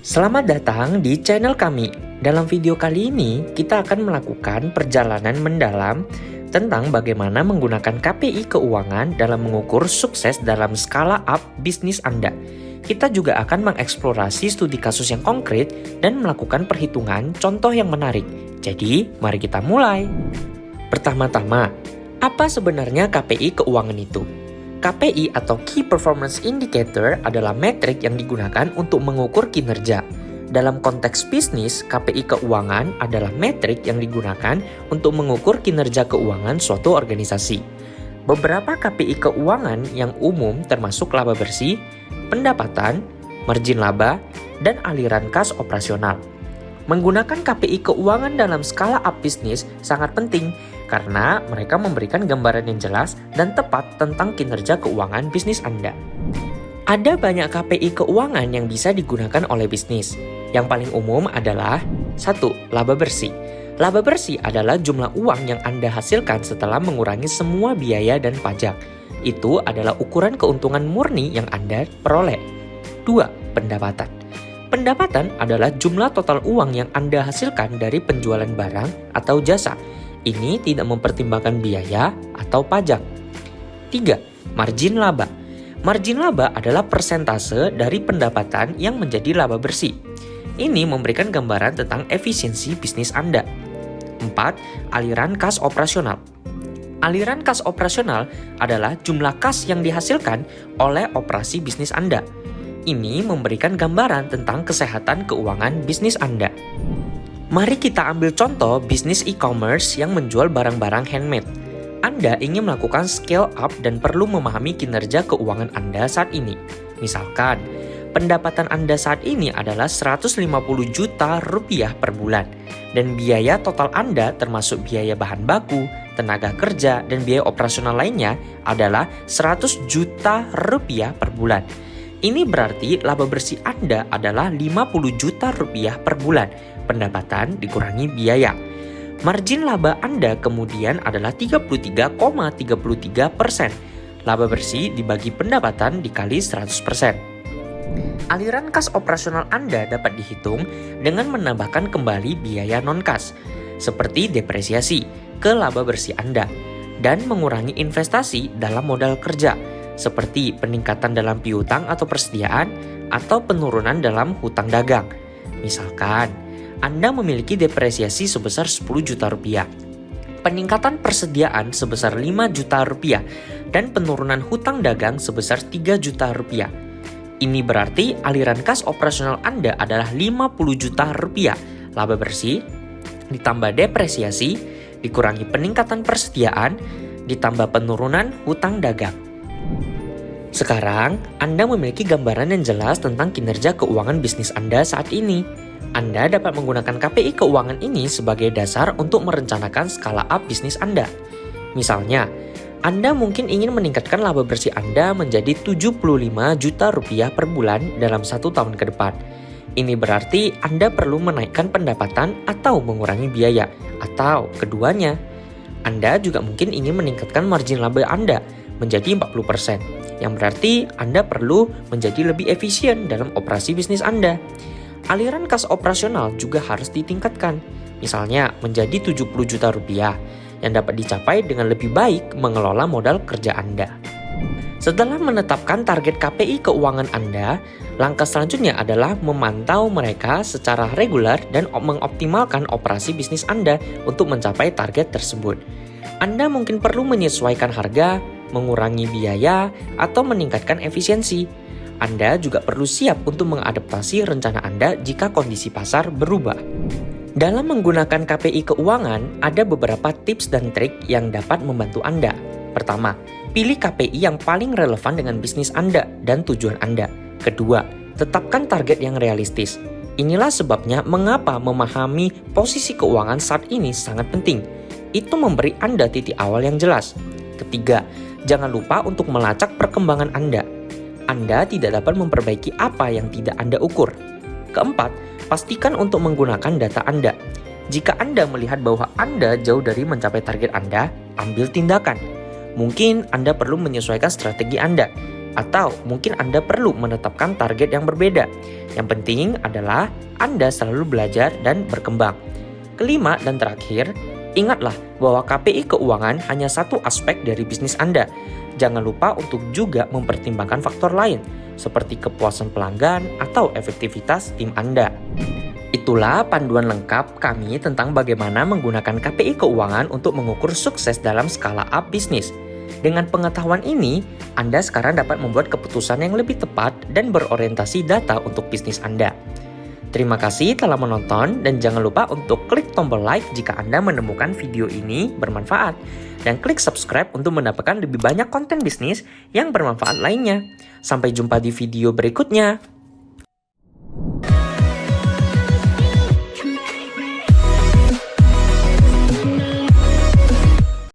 Selamat datang di channel kami. Dalam video kali ini, kita akan melakukan perjalanan mendalam tentang bagaimana menggunakan KPI keuangan dalam mengukur sukses dalam skala up bisnis Anda. Kita juga akan mengeksplorasi studi kasus yang konkret dan melakukan perhitungan contoh yang menarik. Jadi, mari kita mulai. Pertama-tama, apa sebenarnya KPI keuangan itu? KPI atau Key Performance Indicator adalah metrik yang digunakan untuk mengukur kinerja. Dalam konteks bisnis, KPI keuangan adalah metrik yang digunakan untuk mengukur kinerja keuangan suatu organisasi. Beberapa KPI keuangan yang umum termasuk laba bersih, pendapatan, margin laba, dan aliran kas operasional. Menggunakan KPI keuangan dalam skala up bisnis sangat penting karena mereka memberikan gambaran yang jelas dan tepat tentang kinerja keuangan bisnis Anda. Ada banyak KPI keuangan yang bisa digunakan oleh bisnis. Yang paling umum adalah 1. Laba bersih. Laba bersih adalah jumlah uang yang Anda hasilkan setelah mengurangi semua biaya dan pajak. Itu adalah ukuran keuntungan murni yang Anda peroleh. 2. Pendapatan. Pendapatan adalah jumlah total uang yang Anda hasilkan dari penjualan barang atau jasa. Ini tidak mempertimbangkan biaya atau pajak. 3. Margin laba. Margin laba adalah persentase dari pendapatan yang menjadi laba bersih. Ini memberikan gambaran tentang efisiensi bisnis Anda. 4. Aliran kas operasional. Aliran kas operasional adalah jumlah kas yang dihasilkan oleh operasi bisnis Anda. Ini memberikan gambaran tentang kesehatan keuangan bisnis Anda. Mari kita ambil contoh bisnis e-commerce yang menjual barang-barang handmade. Anda ingin melakukan scale up dan perlu memahami kinerja keuangan Anda saat ini. Misalkan, pendapatan Anda saat ini adalah 150 juta rupiah per bulan. Dan biaya total Anda termasuk biaya bahan baku, tenaga kerja, dan biaya operasional lainnya adalah 100 juta rupiah per bulan. Ini berarti laba bersih Anda adalah 50 juta rupiah per bulan, pendapatan dikurangi biaya. Margin laba Anda kemudian adalah 33,33%. Laba bersih dibagi pendapatan dikali 100%. Aliran kas operasional Anda dapat dihitung dengan menambahkan kembali biaya non-kas, seperti depresiasi, ke laba bersih Anda, dan mengurangi investasi dalam modal kerja, seperti peningkatan dalam piutang atau persediaan, atau penurunan dalam hutang dagang. Misalkan, Anda memiliki depresiasi sebesar 10 juta rupiah, peningkatan persediaan sebesar 5 juta rupiah, dan penurunan hutang dagang sebesar 3 juta rupiah. Ini berarti aliran kas operasional Anda adalah 50 juta rupiah, laba bersih, ditambah depresiasi, dikurangi peningkatan persediaan, ditambah penurunan hutang dagang. Sekarang, Anda memiliki gambaran yang jelas tentang kinerja keuangan bisnis Anda saat ini. Anda dapat menggunakan KPI keuangan ini sebagai dasar untuk merencanakan skala up bisnis Anda. Misalnya, Anda mungkin ingin meningkatkan laba bersih Anda menjadi 75 juta rupiah per bulan dalam 1 tahun ke depan. Ini berarti Anda perlu menaikkan pendapatan atau mengurangi biaya, atau keduanya. Anda juga mungkin ingin meningkatkan margin laba Anda menjadi 40%, yang berarti Anda perlu menjadi lebih efisien dalam operasi bisnis Anda. Aliran kas operasional juga harus ditingkatkan, misalnya menjadi 70 juta rupiah, yang dapat dicapai dengan lebih baik mengelola modal kerja Anda. Setelah menetapkan target KPI keuangan Anda, langkah selanjutnya adalah memantau mereka secara reguler dan mengoptimalkan operasi bisnis Anda untuk mencapai target tersebut. Anda mungkin perlu menyesuaikan harga, mengurangi biaya, atau meningkatkan efisiensi. Anda juga perlu siap untuk mengadaptasi rencana Anda jika kondisi pasar berubah. Dalam menggunakan KPI keuangan, ada beberapa tips dan trik yang dapat membantu Anda. Pertama, pilih KPI yang paling relevan dengan bisnis Anda dan tujuan Anda. Kedua, tetapkan target yang realistis. Inilah sebabnya mengapa memahami posisi keuangan saat ini sangat penting. Itu memberi Anda titik awal yang jelas. Ketiga, jangan lupa untuk melacak perkembangan Anda. Anda tidak dapat memperbaiki apa yang tidak Anda ukur. Keempat, pastikan untuk menggunakan data Anda. Jika Anda melihat bahwa Anda jauh dari mencapai target Anda, ambil tindakan. Mungkin Anda perlu menyesuaikan strategi Anda. Atau mungkin Anda perlu menetapkan target yang berbeda. Yang penting adalah Anda selalu belajar dan berkembang. Kelima dan terakhir, ingatlah bahwa KPI keuangan hanya satu aspek dari bisnis Anda. Jangan lupa untuk juga mempertimbangkan faktor lain, seperti kepuasan pelanggan atau efektivitas tim Anda. Itulah panduan lengkap kami tentang bagaimana menggunakan KPI keuangan untuk mengukur sukses dalam skala up bisnis. Dengan pengetahuan ini, Anda sekarang dapat membuat keputusan yang lebih tepat dan berorientasi data untuk bisnis Anda. Terima kasih telah menonton dan jangan lupa untuk klik tombol like jika Anda menemukan video ini bermanfaat dan klik subscribe untuk mendapatkan lebih banyak konten bisnis yang bermanfaat lainnya. Sampai jumpa di video berikutnya.